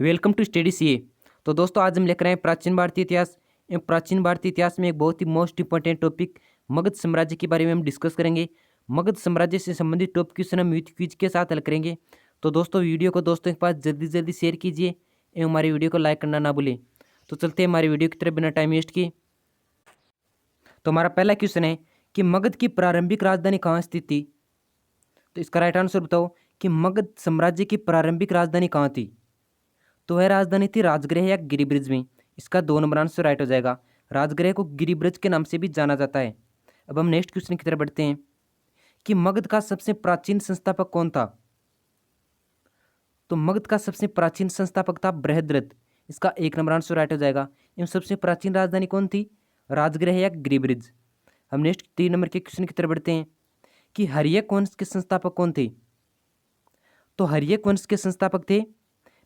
Welcome to study CA. तो दोस्तों आज हम लेकर आए प्राचीन भारतीय इतिहास एवं प्राचीन भारतीय इतिहास में एक बहुत ही मोस्ट इंपॉर्टेंट टॉपिक मगध साम्राज्य के बारे में हम डिस्कस करेंगे। मगध साम्राज्य से संबंधित टॉपिक क्वेश्चन हम यूथ क्विज के साथ हल करेंगे। तो दोस्तों वीडियो को दोस्तों के पास जल्दी जल्दी शेयर कीजिए एवं हमारी वीडियो को लाइक करना ना भूलें। तो चलते हैं हमारी वीडियो की तरफ बिना टाइम वेस्ट किए। तो हमारा पहला क्वेश्चन है कि मगध की प्रारंभिक राजधानी कहाँ स्थित थी। तो इसका राइट आंसर बताओ कि मगध साम्राज्य की प्रारंभिक राजधानी कहाँ थी। तो वह राजधानी थी राजगृह या गिरिब्रिज में। इसका 2 नंबर आंसर राइट हो जाएगा। राजगृह को गिरिब्रिज के नाम से भी जाना जाता है। अब हम नेक्स्ट क्वेश्चन की तरफ बढ़ते हैं कि मगध का सबसे प्राचीन संस्थापक कौन था। तो मगध का सबसे प्राचीन संस्थापक था बृहद्रथ। इसका 1 नंबर आंसर राइट हो जाएगा। एवं सबसे प्राचीन राजधानी कौन थी, राजगृह या गिरिब्रिज। हम नेक्स्ट 3 नंबर के क्वेश्चन की तरफ बढ़ते हैं कि हर्यक वंश के संस्थापक कौन थे। तो हर्यक वंश के संस्थापक थे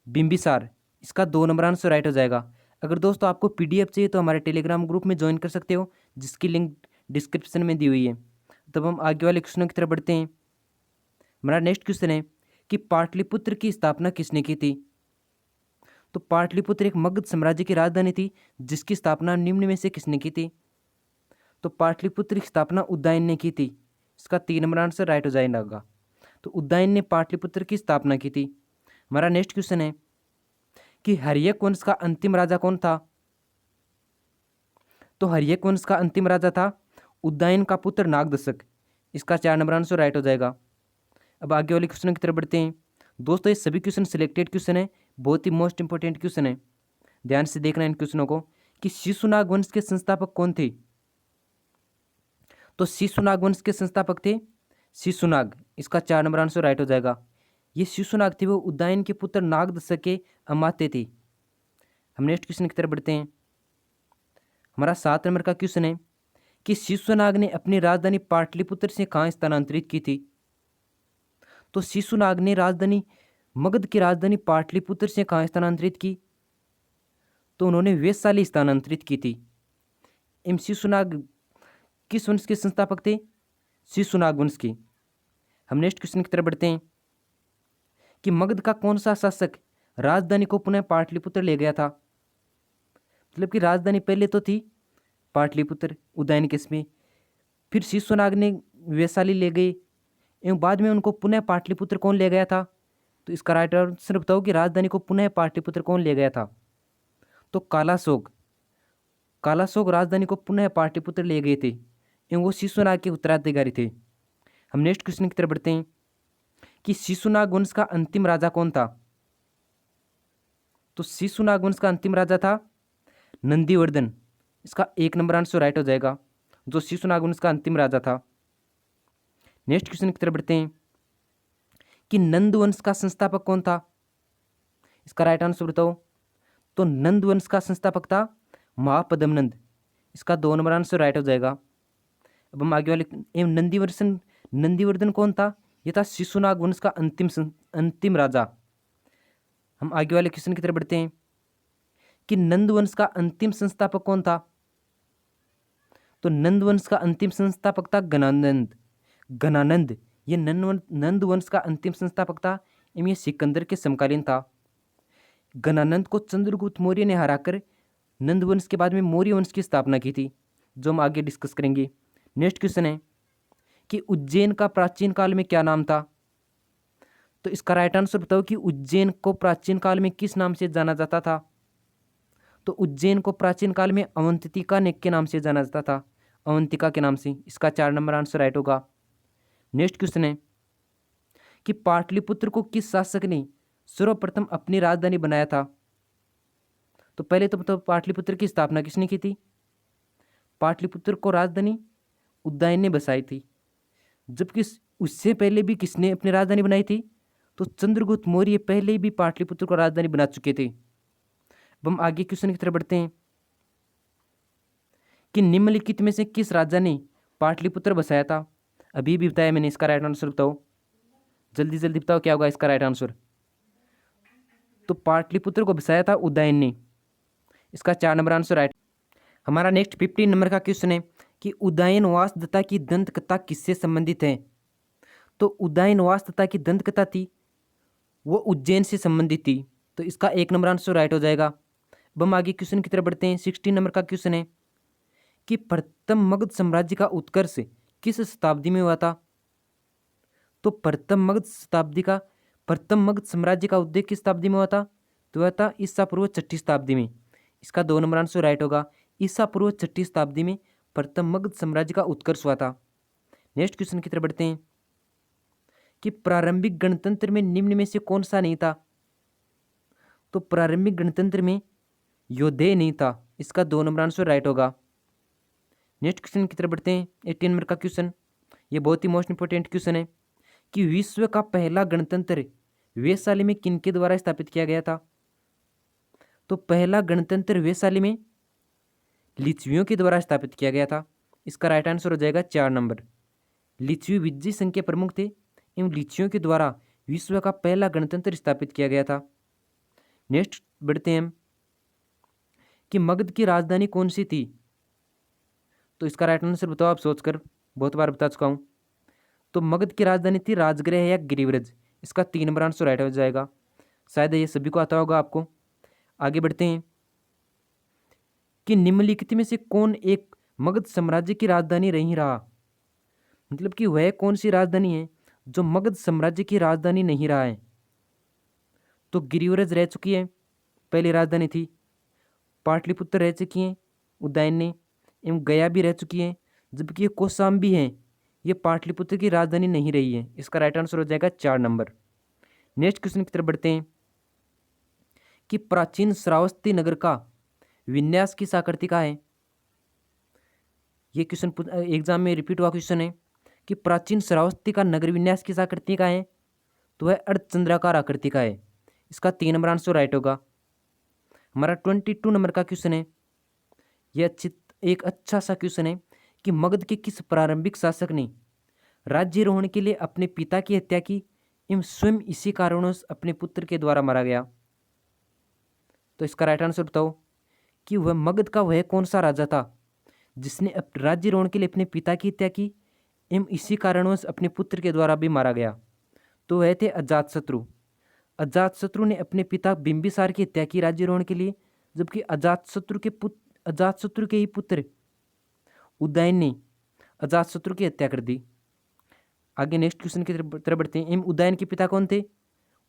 बिंबिसार। इसका 2 नंबर आंसर राइट हो जाएगा। अगर दोस्तों आपको पीडीएफ चाहिए तो हमारे टेलीग्राम ग्रुप में ज्वाइन कर सकते हो, जिसकी लिंक डिस्क्रिप्शन में दी हुई है। तब हम आगे वाले क्वेश्चनों की तरफ बढ़ते हैं। हमारा नेक्स्ट क्वेश्चन है कि पाटलिपुत्र की स्थापना किसने की थी। तो पाटलिपुत्र एक मगध साम्राज्य की राजधानी थी, जिसकी स्थापना निम्न में से किसने की थी। तो पाटलिपुत्र की स्थापना उदयन ने की थी। इसका 3 नंबर आंसर राइट हो जाएगा। तो उदयन ने पाटलिपुत्र की स्थापना की थी। हमारा नेक्स्ट क्वेश्चन है कि हर्यक वंश का अंतिम राजा कौन था। तो हर्यक वंश का अंतिम राजा था उदयन का पुत्र नागदशक। इसका 4 नंबर आंसर राइट हो जाएगा। अब आगे वाले क्वेश्चन की तरफ बढ़ते हैं। दोस्तों ये सभी क्वेश्चन सिलेक्टेड क्वेश्चन है, बहुत ही मोस्ट इंपॉर्टेंट क्वेश्चन है, ध्यान से देखना इन क्वेश्चनों को। कि शिशुनाग वंश के संस्थापक कौन थे। तो शिशुनाग वंश के संस्थापक थे शिशुनाग। इसका 4 नंबर आंसर राइट हो जाएगा। ये शिशुनाग थे वो उदयन के पुत्र नागदशक के अमात्य थे। हम नेक्स्ट क्वेश्चन की तरफ बढ़ते हैं। हमारा 7 नंबर का क्वेश्चन है कि शिशुनाग ने अपनी राजधानी पाटलिपुत्र से कहाँ स्थानांतरित की थी। तो शिशुनाग ने राजधानी मगध की राजधानी पाटलिपुत्र से कहाँ स्थानांतरित की। तो उन्होंने वैशाली स्थानांतरित की थी। एम शिशुनाग किस वंश के संस्थापक थे, शिशुनाग वंश के। हम नेक्स्ट क्वेश्चन की तरफ बढ़ते हैं कि मगध का कौन सा शासक राजधानी को पुनः पाटलिपुत्र ले गया था। मतलब कि राजधानी पहले तो थी पाटलिपुत्र उदयन के समय, फिर शिशुनाग ने वैशाली ले गए एवं बाद में उनको पुनः पाटलिपुत्र कौन ले गया था। तो इसका राइट आंसर बताओ कि राजधानी को पुनः पाटलिपुत्र कौन ले गया था। तो कालाशोक राजधानी को पुनः पाटलिपुत्र ले गए थे एवं वो शिशुनाग के उत्तराधिकारी थे। हम नेक्स्ट क्वेश्चन की तरफ बढ़ते हैं कि शिशुनाग वंश का अंतिम राजा कौन था। तो शिशुनाग वंश का अंतिम राजा था नंदीवर्धन। इसका 1 नंबर आंसर राइट हो जाएगा, जो शिशुनाग वंश का अंतिम राजा था। नेक्स्ट क्वेश्चन की तरफ बढ़ते हैं कि नंद वंश का संस्थापक कौन था। इसका राइट आंसर बताओ। तो नंद वंश का संस्थापक था महापद्मनंद। इसका 2 नंबर आंसर राइट हो जाएगा। अब हम आगे वाले एवं नंदीवर्धन कौन था, यह था शिशुनाग वंश का अंतिम राजा। हम आगे वाले क्वेश्चन की तरफ बढ़ते हैं कि नंद वंश का अंतिम संस्थापक कौन था। तो नंद वंश का अंतिम संस्थापक था घनानंद। ये नंद वंश का अंतिम संस्थापक था एवं ये सिकंदर के समकालीन था। घनानंद को चंद्रगुप्त मौर्य ने हराकर नंद वंश के बाद में मौर्य वंश की स्थापना की थी, जो हम आगे डिस्कस करेंगे। नेक्स्ट क्वेश्चन है कि उज्जैन का प्राचीन काल में क्या नाम था। तो इसका राइट आंसर बताओ कि उज्जैन को प्राचीन काल में किस नाम से जाना जाता था। तो उज्जैन को प्राचीन काल में अवंतिका के नाम से जाना जाता था, अवंतिका के नाम से। इसका 4 नंबर आंसर राइट होगा। नेक्स्ट क्वेश्चन है कि पाटलिपुत्र को किस शासक ने सर्वप्रथम अपनी राजधानी बनाया था। तो पहले तो मतलब पाटलिपुत्र की स्थापना किसने की थी। पाटलिपुत्र को राजधानी उदयन ने बसाई थी, जबकि उससे पहले भी किसने अपनी राजधानी बनाई थी। तो चंद्रगुप्त मौर्य पहले भी पाटलिपुत्र को राजधानी बना चुके थे। अब हम आगे क्वेश्चन की तरफ बढ़ते हैं कि निम्नलिखित में से किस राजा ने पाटलिपुत्र बसाया था। अभी भी बताया मैंने, इसका राइट आंसर बताओ, जल्दी जल्दी बताओ क्या होगा इसका राइट आंसर। तो पाटलिपुत्र को बसाया था उदयन ने। इसका 4 नंबर आंसर राइट। हमारा नेक्स्ट 15 नंबर का क्वेश्चन है कि उदयनवास दत्ता की दंत कथा किससे संबंधित है। तो उदयनवास दत्ता की दंत कथा थी वो उज्जैन से संबंधित थी। तो इसका 1 नंबर आंसर राइट हो जाएगा। अब हम आगे क्वेश्चन की तरफ बढ़ते हैं। 16 नंबर का क्वेश्चन है कि प्रथम मगध साम्राज्य का उत्कर्ष किस शताब्दी में हुआ था? तो प्रथम मगध साम्राज्य का उदय किस शताब्दी में हुआ था? तो वह था ईसा पूर्व 6ठी शताब्दी में। इसका 2 नंबर आंसर राइट होगा। ईसा पूर्व 6ठी शताब्दी में प्रथम मगध साम्राज्य का उत्कर्ष हुआ था। नेक्स्ट क्वेश्चन की तरफ बढ़ते हैं कि प्रारंभिक गणतंत्र में निम्न में से कौन सा नहीं था? तो प्रारंभिक गणतंत्र में योद्धेय नहीं था। इसका 2 नंबर आंसर राइट होगा। नेक्स्ट क्वेश्चन की तरफ बढ़ते हैं। 18 नंबर का क्वेश्चन, ये बहुत ही मोस्ट इंपोर्टेंट क्वेश्चन है कि विश्व का पहला गणतंत्र वैशाली में किनके द्वारा स्थापित किया गया था? तो पहला गणतंत्र वैशाली में लिच्छवियों के द्वारा स्थापित किया गया था। इसका राइट आंसर हो जाएगा 4 नंबर। लिच्छवी विजय संघ के प्रमुख थे एवं लिच्छवियों के द्वारा विश्व का पहला गणतंत्र स्थापित किया गया था। नेक्स्ट बढ़ते हैं हम कि मगध की राजधानी कौन सी थी? तो इसका राइट आंसर बताओ आप सोचकर, बहुत बार बता चुका हूं। तो मगध की राजधानी थी राजगृह या गिरिव्रज। इसका 3 नंबर आंसर राइट हो जाएगा। शायद ये सभी को आता होगा आपको। आगे बढ़ते हैं कि निम्नलिखित में से कौन एक मगध साम्राज्य की राजधानी नहीं रहा? मतलब कि वह कौन सी राजधानी है जो मगध साम्राज्य की राजधानी नहीं रहा है? तो गिरिव्रज रह चुकी है, पहली राजधानी थी। पाटलिपुत्र रह चुकी है उज्जैन एवं गया भी रह चुकी है, जबकि ये कौशाम्बी है, ये पाटलिपुत्र की राजधानी नहीं रही है। इसका राइट आंसर हो जाएगा 4 नंबर। नेक्स्ट क्वेश्चन की तरफ बढ़ते हैं कि प्राचीन श्रावस्ती नगर का विन्यास किस आकृति का है? ये क्वेश्चन एग्जाम में रिपीट हुआ क्वेश्चन है कि प्राचीन श्रावस्ती का नगर विन्यास किस आकृति का है? तो वह अर्धचंद्राकार आकृति का है। इसका 3 नंबर आंसर राइट होगा। हमारा 22 नंबर का क्वेश्चन है, यह एक अच्छा सा क्वेश्चन है कि मगध के किस प्रारंभिक शासक ने राज्यारोहण के लिए अपने पिता की हत्या की एवं स्वयं इसी कारणवश अपने पुत्र के द्वारा मारा गया? तो इसका राइट आंसर बताओ कि वह मगध का वह कौन सा राजा था जिसने राज्यारोहण के लिए अपने पिता की हत्या की एवं इसी कारणवश अपने पुत्र के द्वारा भी मारा गया? तो वह थे अजातशत्रु। अजातशत्रु ने अपने पिता बिंबिसार की हत्या की राज्यारोहण के लिए, जबकि अजातशत्रु के ही पुत्र उदयन ने अजातशत्रु की हत्या कर दी। आगे नेक्स्ट क्वेश्चन की तरफ बढ़ते हैं। एवं उदयन के पिता कौन थे?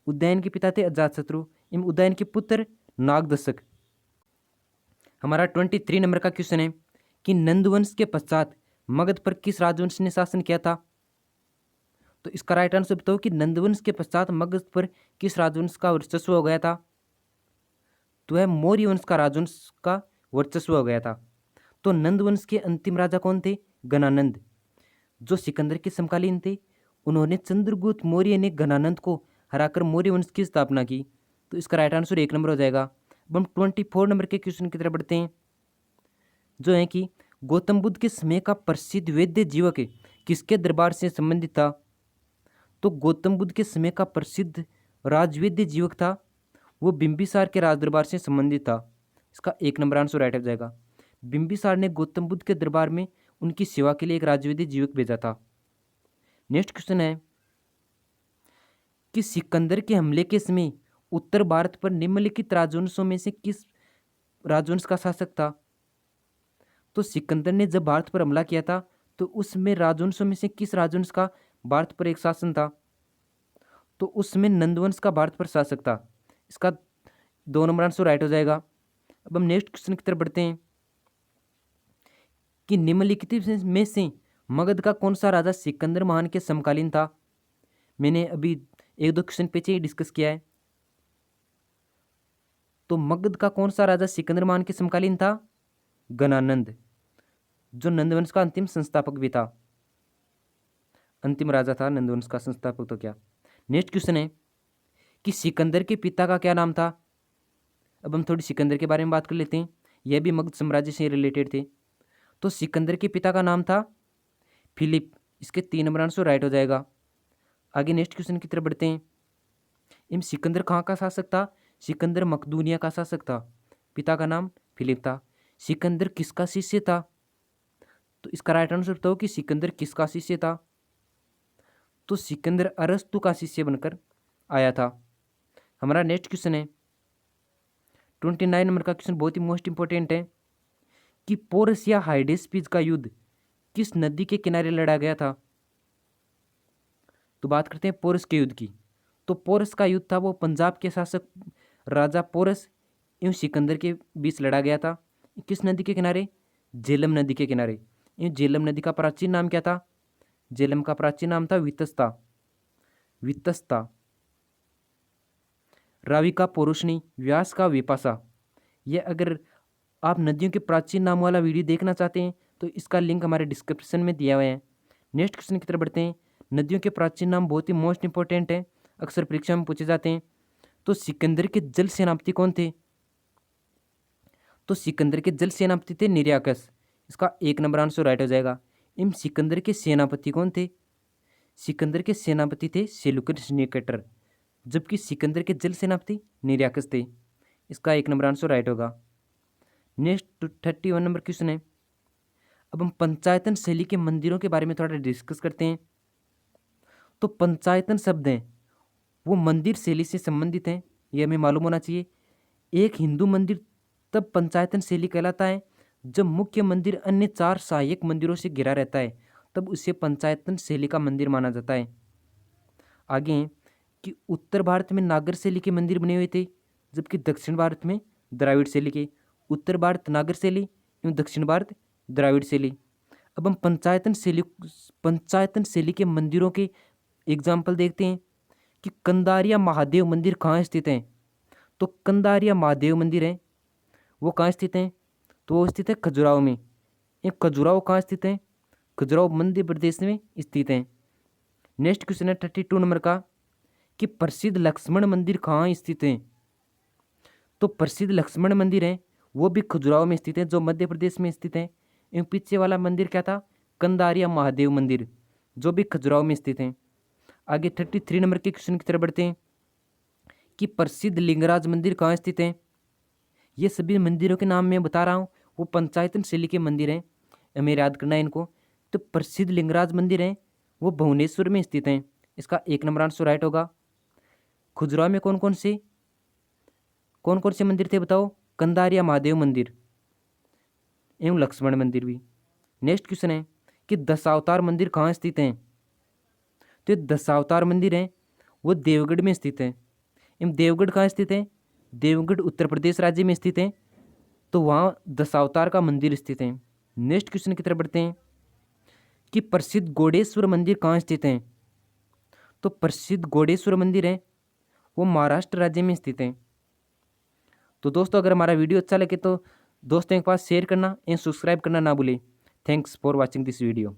उदयन के पिता थे अजातशत्रु एवं उदयन के पुत्र नागदशक। हमारा 23 नंबर का क्वेश्चन है कि नंदवंश के पश्चात मगध पर किस राजवंश ने शासन किया था? तो इसका राइट आंसर बताओ कि नंदवंश के पश्चात मगध पर किस राजवंश का वर्चस्व हो गया था? तो वह मौर्य वंश का राजवंश का वर्चस्व हो गया था। तो नंदवंश के अंतिम राजा कौन थे? गणानंद, जो सिकंदर के समकालीन थे। उन्होंने चंद्रगुप्त मौर्य ने गणानंद को हराकर मौर्य वंश की स्थापना की। तो इसका राइट आंसर 1 नंबर हो जाएगा। अब हम 24 नंबर के क्वेश्चन की तरफ बढ़ते हैं, जो है कि गौतम बुद्ध के समय का प्रसिद्ध वैद्य जीवक किसके दरबार से संबंधित था? तो गौतम बुद्ध के समय का प्रसिद्ध राजवैद्य जीवक था, वो बिंबिसार के राज दरबार से संबंधित था। इसका 1 नंबर आंसर राइट हो जाएगा। बिंबिसार ने गौतम बुद्ध के दरबार में उनकी सेवा के लिए एक राजवैद्य जीवक भेजा था। नेक्स्ट क्वेश्चन है कि सिकंदर के हमले के समय उत्तर भारत पर निम्नलिखित राजवंशों में से किस राजवंश का शासक था? तो सिकंदर ने जब भारत पर हमला किया था तो उसमें राजवंशों में से किस राजवंश का भारत पर एक शासन था? तो उसमें नंदवंश का भारत पर शासक था। इसका 2 नंबर आंसर राइट हो जाएगा। अब हम नेक्स्ट क्वेश्चन की तरफ बढ़ते हैं कि निम्नलिखित में से मगध का कौन सा राजा सिकंदर महान के समकालीन था? मैंने अभी 1-2 क्वेश्चन पीछे ही डिस्कस किया है। तो मगध का कौन सा राजा सिकंदर महान के समकालीन था? गणानंद, जो नंदवंश का अंतिम संस्थापक भी था, अंतिम राजा था नंदवंश का संस्थापक। तो क्या नेक्स्ट क्वेश्चन है कि सिकंदर के पिता का क्या नाम था? अब हम थोड़ी सिकंदर के बारे में बात कर लेते हैं, यह भी मगध साम्राज्य से रिलेटेड थे। तो सिकंदर के पिता का नाम था फिलिप। इसके 3 नंबर आंसर राइट हो जाएगा। आगे नेक्स्ट क्वेश्चन की तरफ बढ़ते हैं। इन सिकंदर कहाँ का शासक था? सिकंदर मकदूनिया का शासक था, पिता का नाम फिलिप था। सिकंदर किसका शिष्य था? तो इसका राइट आंसर बताओ कि सिकंदर किसका शिष्य था? तो सिकंदर अरस्तु का शिष्य बनकर आया था। हमारा नेक्स्ट क्वेश्चन है 29 नंबर का क्वेश्चन बहुत ही मोस्ट इंपॉर्टेंट है कि पोरस या हाइडेस्पीज का युद्ध किस नदी के किनारे लड़ा गया था। तो बात करते हैं पोरस के युद्ध की। तो पोरस का युद्ध था वो पंजाब के शासक राजा पोरस एवं सिकंदर के बीच लड़ा गया था। किस नदी के किनारे? झेलम नदी के किनारे। झेलम नदी का प्राचीन नाम क्या था? झेलम का प्राचीन नाम था वितस्ता। वितस्ता। रावी का पोरुषणी, व्यास का विपाशा। यह अगर आप नदियों के प्राचीन नाम वाला वीडियो देखना चाहते हैं तो इसका लिंक हमारे डिस्क्रिप्शन में दिया हुआ है। नेक्स्ट क्वेश्चन की तरफ बढ़ते हैं। नदियों के प्राचीन नाम बहुत ही मोस्ट इंपॉर्टेंट है, अक्सर परीक्षा में पूछे जाते हैं। तो सिकंदर के जल सेनापति कौन थे? तो सिकंदर के जल सेनापति थे निर्याकस। इसका 1 नंबर आंसर राइट हो जाएगा। इन सिकंदर के सेनापति कौन थे? सिकंदर के सेनापति थे सेलुकस निकेटर, जबकि सिकंदर के जल सेनापति निर्याकस थे। इसका 1 नंबर आंसर राइट होगा। नेक्स्ट 31 नंबर क्वेश्चन है। अब हम पंचायतन शैली के मंदिरों के बारे में थोड़ा डिस्कस करते हैं। तो पंचायतन शब्द हैं वो मंदिर शैली से संबंधित हैं, ये हमें मालूम होना चाहिए। एक हिंदू मंदिर तब पंचायतन शैली कहलाता है जब मुख्य मंदिर अन्य 4 सहायक मंदिरों से घिरा रहता है, तब उसे पंचायतन शैली का मंदिर माना जाता है। आगे हैं कि उत्तर भारत में नागर शैली के मंदिर बने हुए थे, जबकि दक्षिण भारत में द्राविड़ शैली के। उत्तर भारत नागर शैली एवं दक्षिण भारत द्राविड़ शैली। अब हम पंचायतन शैली के मंदिरों के एग्जाम्पल देखते हैं कि कंदारिया महादेव मंदिर कहाँ स्थित हैं। तो कंदारिया महादेव मंदिर है वो कहाँ स्थित हैं? तो वो स्थित है खजुराहो में। ये खजुराहो कहाँ स्थित है? खजुराहो मध्य प्रदेश में स्थित है। नेक्स्ट क्वेश्चन है 32 नंबर का कि प्रसिद्ध लक्ष्मण मंदिर कहाँ स्थित है। तो प्रसिद्ध लक्ष्मण मंदिर है वो भी खजुराहो में स्थित है, जो मध्य प्रदेश में स्थित है। एवं पीछे वाला मंदिर क्या था? कंदारिया महादेव मंदिर, जो भी खजुराहो में स्थित है। आगे 33 नंबर के क्वेश्चन की तरफ बढ़ते हैं कि प्रसिद्ध लिंगराज मंदिर कहाँ स्थित है। ये सभी मंदिरों के नाम मैं बता रहा हूँ वो पंचायतन शैली के मंदिर हैं, हमें याद करना है इनको। तो प्रसिद्ध लिंगराज मंदिर हैं वो भुवनेश्वर में स्थित हैं। इसका 1 नंबर आंसर राइट होगा। खजुराहो में कौन कौन से मंदिर थे बताओ? कंदारिया महादेव मंदिर एवं लक्ष्मण मंदिर भी। नेक्स्ट क्वेश्चन है कि दशावतार मंदिर कहाँ स्थित हैं। तो दशावतार मंदिर हैं वो देवगढ़ में स्थित है। एवं देवगढ़ कहाँ स्थित है? देवगढ़ उत्तर प्रदेश राज्य में स्थित है, तो वहाँ दशावतार का मंदिर स्थित है। नेक्स्ट क्वेश्चन की तरफ बढ़ते हैं कि प्रसिद्ध गोडेश्वर मंदिर कहाँ स्थित हैं। तो प्रसिद्ध गोडेश्वर मंदिर है वो महाराष्ट्र राज्य में स्थित है। तो दोस्तों अगर हमारा वीडियो अच्छा लगे तो दोस्तों के पास शेयर करना एंड सब्सक्राइब करना ना भूलें। Thanks for watching this video.